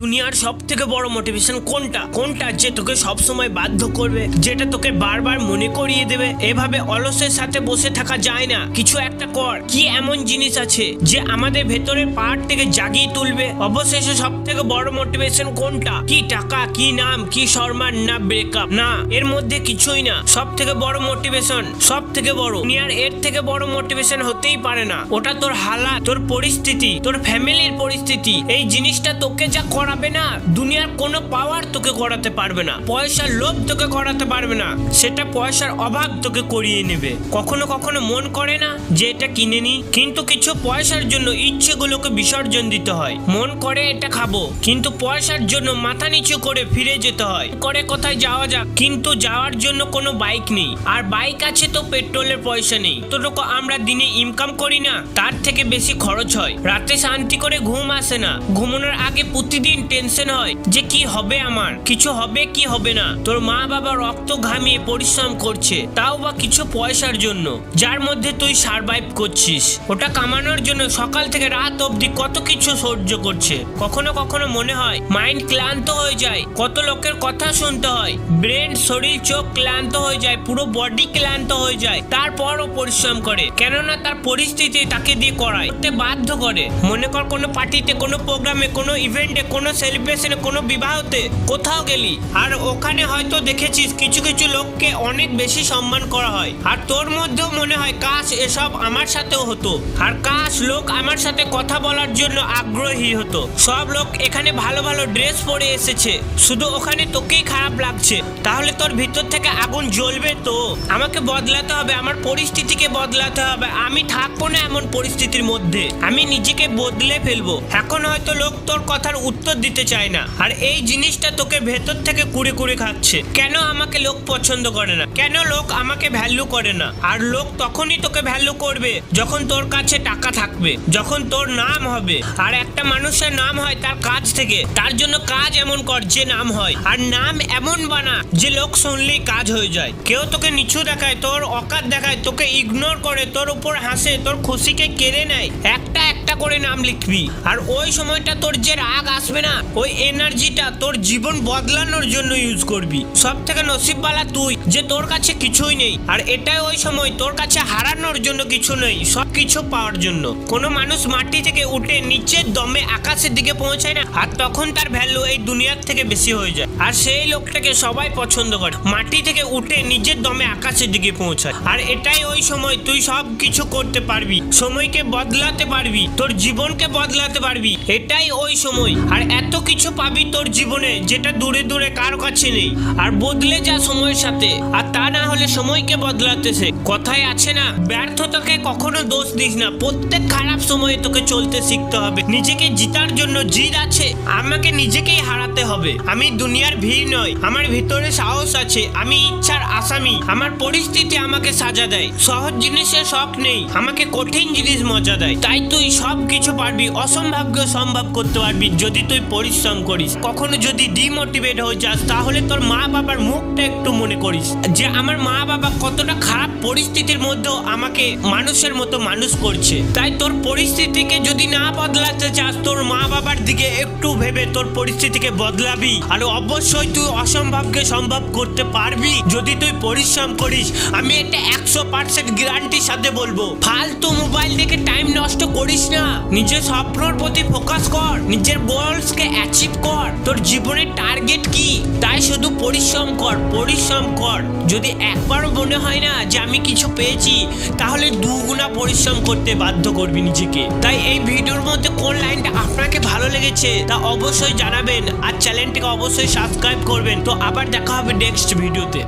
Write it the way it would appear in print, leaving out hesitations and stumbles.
দুনিয়ার সব থেকে বড় মোটিভেশন কোনটা যে তোকে সব সময় বাধ্য করবে, যেটা তোকে বারবার মনে করিয়ে দেবে এভাবে অলসের সাথে বসে থাকা যায় না, কিছু একটা কর। কি এমন জিনিস আছে যে আমাদের ভেতরের পার্ট থেকে জাগিয়ে তুলবে? অবশেষে সব থেকে বড় মোটিভেশন কোনটা? কি টাকা, কি নাম, কি সম্মান, না ব্রেকআপ? না, এর মধ্যে কিছুই না। সব থেকে বড় মোটিভেশন, সব থেকে বড় দুনিয়ার এর থেকে বড় মোটিভেশন হতেই পারে না। ওটা তোর হালাত, তোর পরিস্থিতি, তোর ফ্যামিলির পরিস্থিতি। এই জিনিসটা তোকে যা করাবে না, দুনিয়ার কোনো পাওয়ার তোকে করাতে পারবে না। পয়সার লোভ তোকে করাতে পারবে না, সেটা পয়সার অভাব তোকে করিয়ে নেবে। কখনো কখনো মন করে না যে এটা কিনে নি, কিন্তু কিছু পয়সার জন্য ইচ্ছেগুলোকে বিসর্জন দিতে হয়। মন করে এটা খাবো, কিন্তু পয়সার জন্য মাথা নিচু করে ফিরে যেতে হয়। করে কোথায় যাওয়া যাক, কিন্তু যাওয়ার জন্য কোনো বাইক নেই, আর বাইক আছে তো পেট্রোলের পয়সা নেই। যতটুকু আমরা দিনে ইনকাম করি না, তার থেকে বেশি খরচ হয়। রাতে শান্তি করে ঘুম আসে না, ঘুমানোর আগে প্রতিদিন টেনশন হয় যে কি হবে, আমার কিছু হবে কি হবে না। তোর মা বাবা রক্ত ঘামিয়ে পরিশ্রম করছে, তাও বা কিছু পয়সার জন্য, যার মধ্যে তুই সারভাইভ করছিস। ওটা কামানোর জন্য সকাল থেকে রাত অবধি কত কিছু সহ্য করছে। কখনো কখনো মনে হয় মাইন্ড ক্লান্ত হয়ে যায়, কত লোকের কথা শুনতে হয়, ব্রেন, শরীর, চোখ ক্লান্ত হয়ে যায়, পুরো বডি ক্লান্ত হয়ে যায়, তারপরও পরিশ্রম করে, কেননা তার পরিস্থিতি তাকে দিয়ে করায়, করতে বাধ্য করে। মনে কর কোনো পার্টিতে, কোনো প্রোগ্রামে, কোনো ইভেন্টে, কোনো সেলিব্রেশনে, কোনো বিবাহতে কোথাও গেলি, আর ওখানে হয়তো দেখেছিস কিছু কিছু লোককে অনেক বেশি সম্মান করা হয়, আর তোর মধ্যেও মনে হয় কাশ এসব আমার সাথেও হতো, আর কাশ লোক আমার সাথে কথা বলার জন্য আগ্রহী হতো। সব লোক এখানে ভালো ভালো ড্রেস পরে এসেছে, শুধু ওখানে তোকেই খারাপ লাগছে, তাহলে তোর ভিতর থেকে আগুন জ্বলবে তো। আমাকে বদলাতে হবে, আমার পরিস্থিতিকে বদলাতে হবে। আমি থাকবো না এমন পরিস্থিতির মধ্যে, আমি নিজেকে বদলে ফেলবো। এখন হয়তো লোক তোর কথার উত্তর দিতে চায় না, আর এই জিনিসটা তোকে ভেতর থেকে কুড়ে কুড়ে খাচ্ছে। কেন আমাকে লোক পছন্দ করে না, কেন লোক আমাকে ভ্যালু করে না? আর লোক তখনই তোকে ভ্যালু করবে যখন তোর কাছে টাকা থাকবে, যখন তোর নাম হবে। আর একটা মানুষের নাম হয় তার কাজ থেকে, তার জন্য কাজ এমন কর যে নাম হয়, আর নাম এমন বানা যে লোক শুনলেই কাজ হয়ে যায়। কেউ তোকে নিচু দেখায়, তোর অকাত দেখায়, তোকে ইগনোর করে, তোর উপর হাসে, তোর খুশিকে কেড়ে নেয়, একটা একটা করে নাম লিখবি। আর ওই সময়টা তোর যে রাগ আসবে না, ওই এনার্জিটা তোর জীবন বদলানোর জন্য ইউজ করবি। সব থেকে নসিবওয়ালা তুই যে তোর কাছে কিছুই নেই, আর এটাই ওই সময় তোর কাছে হারানোর জন্য কিছু নেই, সব কিছু পাওয়ার জন্য। কোনো মানুষ মাটি থেকে উঠে নিচের দমে আকাশের দিকে পৌঁছায় না, আর তখন তার ভ্যালু এই দুনিয়ার থেকে বেশি হয়ে যায়। আর সেই লোকটাকে সবাই পছন্দ করে, মাটি থেকে উঠে নিজের দমে আকাশের দিকে পৌঁছায়। আর এটাই ওই সময় তুই সব কিছু করতে পারবি, সময়কে বদলাতে পারবি, তোর জীবনকে বদলাতে পারবি, এটাই ওই সময়। আর এত কিছু পাবি তোর জীবনে যেটা দূরে দূরে কারো কাছে নেই। আর বদলে যা সময়ের সাথে, আর তা না হলে সময়কে বদলাতে শেখ। কথায় আছে না, ব্যর্থতাকে কখনো দোষ দিস না, প্রত্যেক খারাপ সময়ে তোকে চলতে শিখতে হবে। নিজেকে জিতার জন্য জিদ আছে, আমাকে নিজেকেই হারাতে হবে। আমি দুনিয়ার ভিড় নয়, আমার ভিতরে সাহস আছে, আমি ইচ্ছার আসামি। আমার পরিস্থিতি আমাকে সাজা দেয়, সহজ জিনিসের শখ নেই, আমাকে কঠিন জিনিস মজা দেয়। তাই তুই সব কিছু পারবি, অসম্ভবকে সম্ভব করতে পারবি যদি তুই পরিশ্রম করিস। কখনো যদি ডিমোটিভেট হয়ে যাস, তাহলে তোর মা বাবার মুখটা একটু মনে করিস, যে আমার মা বাবা কতটা খারাপ পরিস্থিতির মধ্যেও আমাকে মানুষের মতো মানুষ করছে। তাই তোর পরিস্থিতিকে যদি না বদলাতে চাস, তোর মা বাবার দিকে একটু ভেবে তোর পরিস্থিতিকে বদলাবি। আর অবশ্যই তুই অসম্ভবকে সম্ভব করতে পারবি যদি তুই পরিশ্রম করিস। আমি এটা 100% গ্যারান্টির সাথে বলবো। ফালতু মোবাইল দেখে টাইম নষ্ট করিস না, নিজের স্বপ্নের প্রতি ফোকাস কর, নিজের গোলসকে অ্যাচিভ কর। তোর জীবনের টার্গেট কি, তাই শুধু পরিশ্রম কর, পরিশ্রম কর। যদি একবারও মনে হয় না যে আমি কিছু পেয়েছি, তাহলে দুগুণা পরিশ্রম করতে বাধ্য করবি নিজেকে। তাই এই ভিডিওর মধ্যে কোন লাইনটা আপনাকে ভালো লেগেছে তা অবশ্যই জানাবেন, আর চ্যানেলটিকে অবশ্যই সাবস্ক্রাইব করবেন। তো আবার দেখা হবে নেক্সট ভিডিওতে।